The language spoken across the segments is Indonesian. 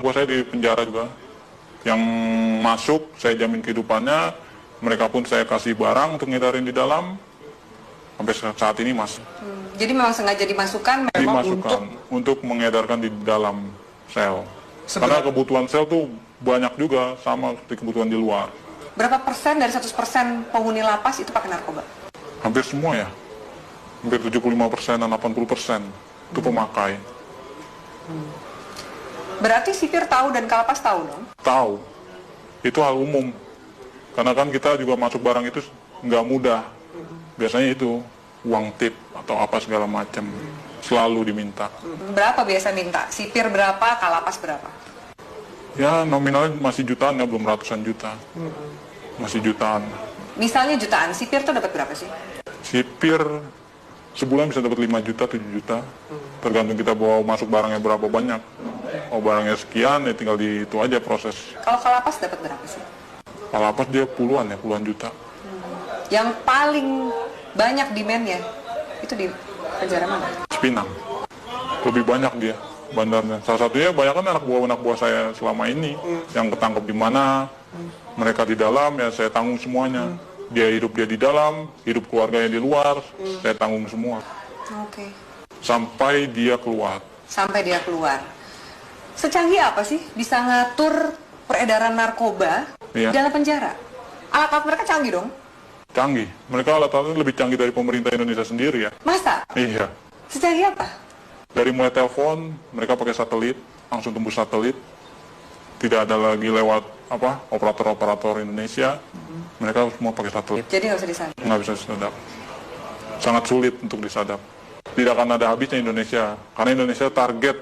buah saya di penjara juga. Yang masuk, saya jamin kehidupannya. Mereka pun saya kasih barang untuk ngedarin di dalam. Sampai saat ini masih. Jadi memang sengaja dimasukkan memang untuk mengedarkan di dalam sel. Karena kebutuhan sel tuh banyak juga, sama seperti kebutuhan di luar. Berapa persen dari 100% penghuni lapas itu pakai narkoba? Hampir semua ya. Hampir 75% dan 80% itu pemakai. Berarti sipir tahu dan kalapas tahu dong? Tahu. Itu hal umum. Karena kan kita juga masuk barang itu nggak mudah. Biasanya itu uang tip atau apa segala macam. Selalu diminta. Berapa biasa minta? Sipir berapa, kalapas berapa? Ya nominalnya masih jutaan ya, belum ratusan juta. Masih jutaan. Misalnya jutaan, sipir tuh dapat berapa sih? Sipir sebulan bisa dapat 5 juta, 7 juta. Tergantung kita bawa masuk barangnya berapa banyak. Oh barangnya sekian, ya tinggal di itu aja proses. Kalau kalapas dapat berapa sih? Kalapas dia puluhan juta. Yang paling banyak demand-nya itu di penjara mana? Cipinang. Lebih banyak dia bandarnya. Salah satunya banyak kan anak buah saya selama ini yang ketangkep di mana. Mereka di dalam ya saya tanggung semuanya. Dia di dalam, hidup keluarganya di luar, saya tanggung semua. Oke. Sampai dia keluar. Sampai dia keluar. Secanggih apa sih bisa ngatur peredaran narkoba di dalam penjara? Alat-alat mereka canggih dong? Canggih. Mereka alat-alatnya lebih canggih dari pemerintah Indonesia sendiri ya. Masa? Iya. Secanggih apa? Dari mulai telepon, mereka pakai satelit, langsung tembus satelit. Tidak ada lagi lewat operator-operator Indonesia. Mereka semua pakai satelit. Jadi nggak bisa disadap? Nggak bisa disadap. Sangat sulit untuk disadap. Tidak akan ada habisnya Indonesia. Karena Indonesia target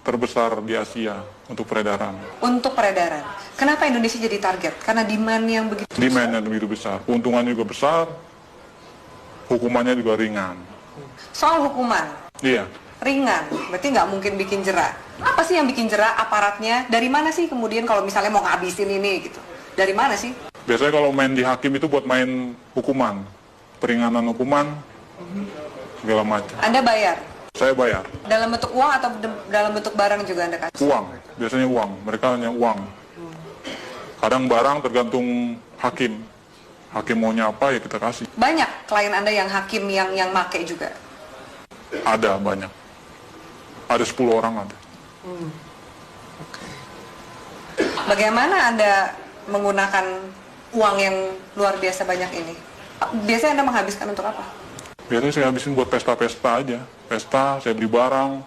terbesar di Asia untuk peredaran. Untuk peredaran. Kenapa Indonesia jadi target? Karena demand yang begitu besar? Demand yang begitu besar. Keuntungannya juga besar. Hukumannya juga ringan. Soal hukuman? Iya. Ringan, berarti nggak mungkin bikin jera. Apa sih yang bikin jera aparatnya? Dari mana sih kemudian kalau misalnya mau ngabisin ini gitu? Dari mana sih? Biasanya kalau main di hakim itu buat main hukuman. Peringanan hukuman, segala macam. Anda bayar? Saya bayar. Dalam bentuk uang atau dalam bentuk barang juga Anda kasih? Uang, biasanya uang. Mereka hanya uang. Kadang barang tergantung hakim. Hakim maunya apa ya kita kasih. Banyak klien Anda yang hakim yang make juga? Ada banyak. Ada 10 orang ada. Bagaimana Anda menggunakan uang yang luar biasa banyak ini? Biasanya Anda menghabiskan untuk apa? Biasanya saya habisin buat pesta-pesta aja. Pesta, saya beli barang,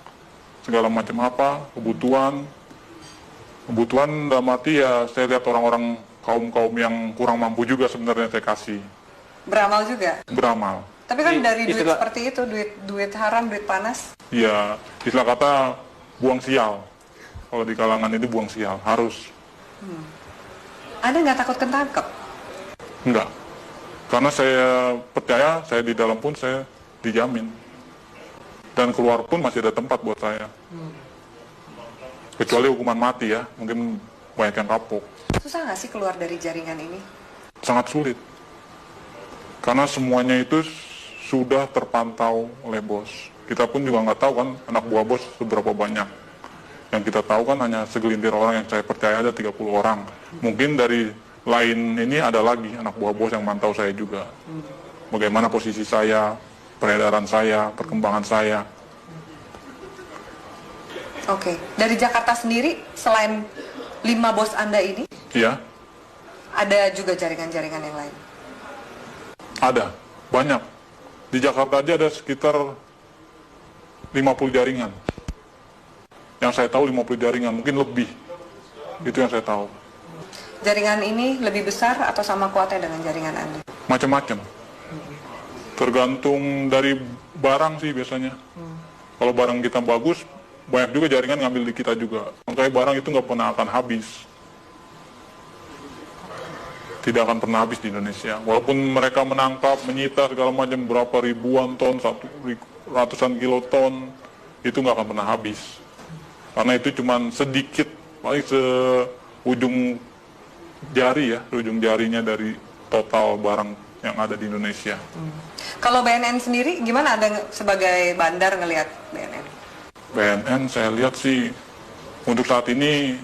segala macam apa, kebutuhan. Kebutuhan dalam arti ya saya lihat orang-orang kaum-kaum yang kurang mampu juga sebenarnya saya kasih. Beramal juga? Beramal. Tapi kan dari duit seperti itu, duit haram, duit panas? Ya, istilah kata buang sial. Kalau di kalangan itu buang sial, harus. Anda nggak takut ketangkep? Enggak. Karena saya percaya, saya di dalam pun saya dijamin. Dan keluar pun masih ada tempat buat saya. Kecuali hukuman mati ya, mungkin banyak yang kapok. Susah nggak sih keluar dari jaringan ini? Sangat sulit. Karena semuanya itu sudah terpantau oleh bos. Kita pun juga nggak tahu kan anak buah bos seberapa banyak. Yang kita tahu kan hanya segelintir orang yang saya percaya ada 30 orang. Mungkin dari lain ini ada lagi anak buah bos yang mantau saya juga. Bagaimana posisi saya, peredaran saya, perkembangan saya. Oke. Dari Jakarta sendiri, selain 5 bos Anda ini, Iya, ada juga jaringan-jaringan yang lain? ada. Banyak. Di Jakarta aja ada sekitar 50 jaringan. Yang saya tahu 50 jaringan, mungkin lebih. Itu yang saya tahu. Jaringan ini lebih besar atau sama kuatnya dengan jaringan Anda? Macam-macam. Tergantung dari barang sih biasanya. Kalau barang kita bagus, banyak juga jaringan ngambil di kita juga. Makanya barang itu nggak pernah akan habis. Tidak akan pernah habis di Indonesia. Walaupun mereka menangkap, menyita segala macam berapa ribuan ton, ratusan kiloton, itu nggak akan pernah habis. Karena itu cuma sedikit, paling seujung jari ya, ujung jarinya dari total barang yang ada di Indonesia. Kalau BNN sendiri, gimana Anda sebagai bandar ngelihat BNN? BNN saya lihat sih Untuk saat ini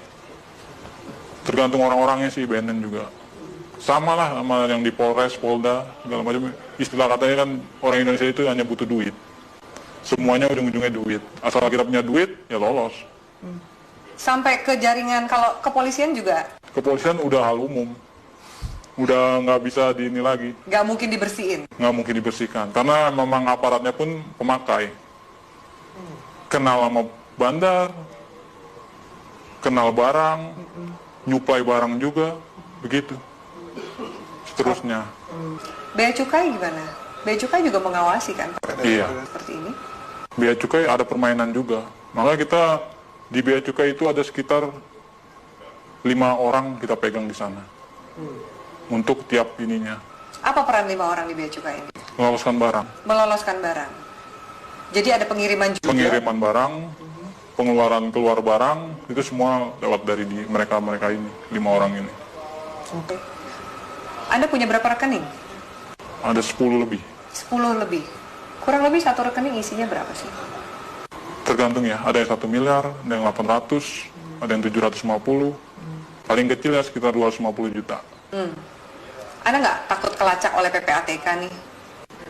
tergantung orang-orangnya sih, BNN juga. Sama lah sama yang di Polres, Polda, segala macam. Istilah katanya kan orang Indonesia itu hanya butuh duit. Semuanya ujung-ujungnya duit. Asal kita punya duit, ya lolos. Sampai ke jaringan, kalau kepolisian juga? Kepolisian udah hal umum. Udah nggak bisa di ini lagi. Nggak mungkin dibersihin? Nggak mungkin dibersihkan. Karena memang aparatnya pun pemakai. Kenal sama bandar, kenal barang, nyuplai barang juga, begitu. Seterusnya. Bea Cukai gimana? Bea Cukai juga mengawasi kan? Iya. Seperti ini? Bea Cukai ada permainan juga. Maka kita di Bea Cukai itu ada sekitar 5 orang kita pegang di sana. Untuk tiap ininya. Apa peran 5 orang di Bea Cukai ini? Meloloskan barang. Meloloskan barang. Jadi ada pengiriman juga? Pengiriman barang, pengeluaran keluar barang, itu semua lewat dari mereka ini, 5 orang ini. Oke. Anda punya berapa rekening? Ada 10 lebih. 10 lebih. Kurang lebih satu rekening isinya berapa sih? Tergantung ya, ada yang 1 miliar, ada yang 800, ada yang 750, paling kecil ya sekitar 250 juta. Anda nggak takut kelacak oleh PPATK nih?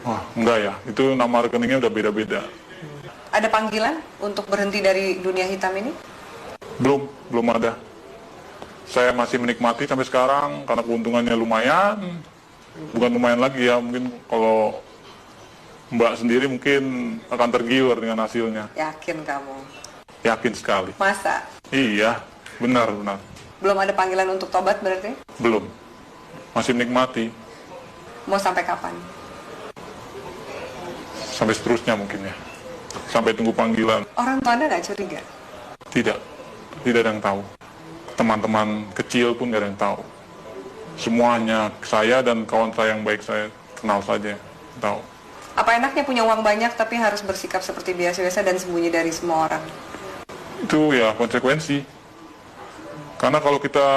Wah, enggak ya, itu nama rekeningnya udah beda-beda. Ada panggilan untuk berhenti dari dunia hitam ini? Belum ada. Saya masih menikmati sampai sekarang karena keuntungannya lumayan. Bukan lumayan lagi ya, mungkin kalau Mbak sendiri mungkin akan tergiur dengan hasilnya. Yakin kamu? Yakin sekali. Masa? Iya, benar. Belum ada panggilan untuk tobat berarti? Belum. Masih menikmati. Mau sampai kapan? Sampai seterusnya mungkin ya. Sampai tunggu panggilan. Orang tua Anda nggak curiga? Tidak ada yang tahu. Teman-teman kecil pun nggak ada yang tahu. Semuanya saya dan kawan saya yang baik saya kenal saja tahu. Apa enaknya punya uang banyak tapi harus bersikap seperti biasa-biasa dan sembunyi dari semua orang? Itu ya konsekuensi. Karena kalau kita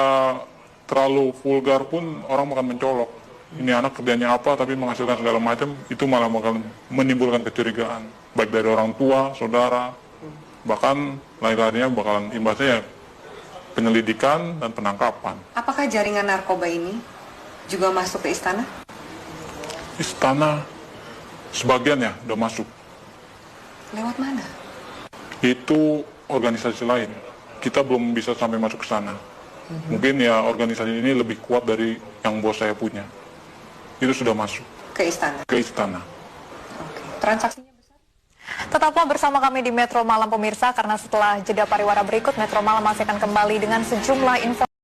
terlalu vulgar pun orang akan mencolok. Ini anak kerjanya apa tapi menghasilkan segala macam, itu malah bakal menimbulkan kecurigaan. Baik dari orang tua, saudara, bahkan lain-lainnya bakalan imbasnya ya penyelidikan dan penangkapan. Apakah jaringan narkoba ini juga masuk ke istana? Istana sebagian ya udah masuk. Lewat mana? Itu organisasi lain. Kita belum bisa sampai masuk ke sana. Mungkin ya organisasi ini lebih kuat dari yang bos saya punya. Itu sudah masuk. Ke istana? Ke istana. Oke. Transaksinya besar? Tetaplah bersama kami di Metro Malam pemirsa, karena setelah jeda pariwara berikut, Metro Malam masih akan kembali dengan sejumlah informasi.